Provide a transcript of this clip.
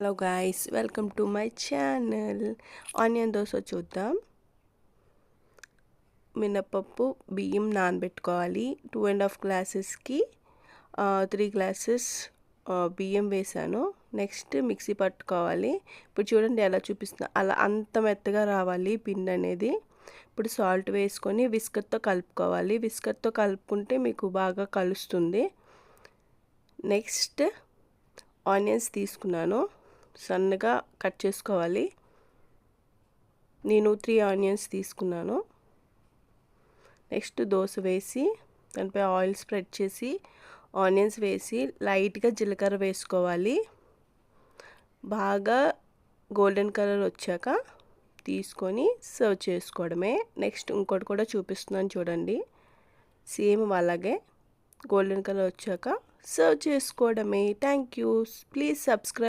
Hello guys, welcome to my channel. Onion dosa చూద్దాం. మినపప్పు బియ్యం నానబెట్టుకోవాలి. 2.5 గ్లాసెస్కి 3 గ్లాసెస్ బియ్యం వేసాను. నెక్స్ట్ మిక్సీ పట్టుకోవాలి. ఇప్పుడు చూడండి ఎలా చూపిస్తున్నా, అలా అంత మెత్తగా రావాలి పిండి అనేది. ఇప్పుడు సాల్ట్ వేసుకొని విస్కర్తో కలుపుకోవాలి. విస్కర్తో కలుపుకుంటే మీకు బాగా కలుస్తుంది. నెక్స్ట్ ఆనియన్స్ తీసుకున్నాను, సన్నగా కట్ చేసుకోవాలి. నేను 3 ఆనియన్స్ తీసుకున్నాను. నెక్స్ట్ దోశ వేసి దానిపై ఆయిల్ స్ప్రెడ్ చేసి ఆనియన్స్ వేసి లైట్గా జీలకర్ర వేసుకోవాలి. బాగా గోల్డెన్ కలర్ వచ్చాక తీసుకొని సర్వ్ చేసుకోవడమే. నెక్స్ట్ ఇంకోటి కూడా చూపిస్తున్నాను చూడండి, సేమ్ అలాగే గోల్డెన్ కలర్ వచ్చాక సర్వ్ చేసుకోవడమే. Thank you. Please subscribe.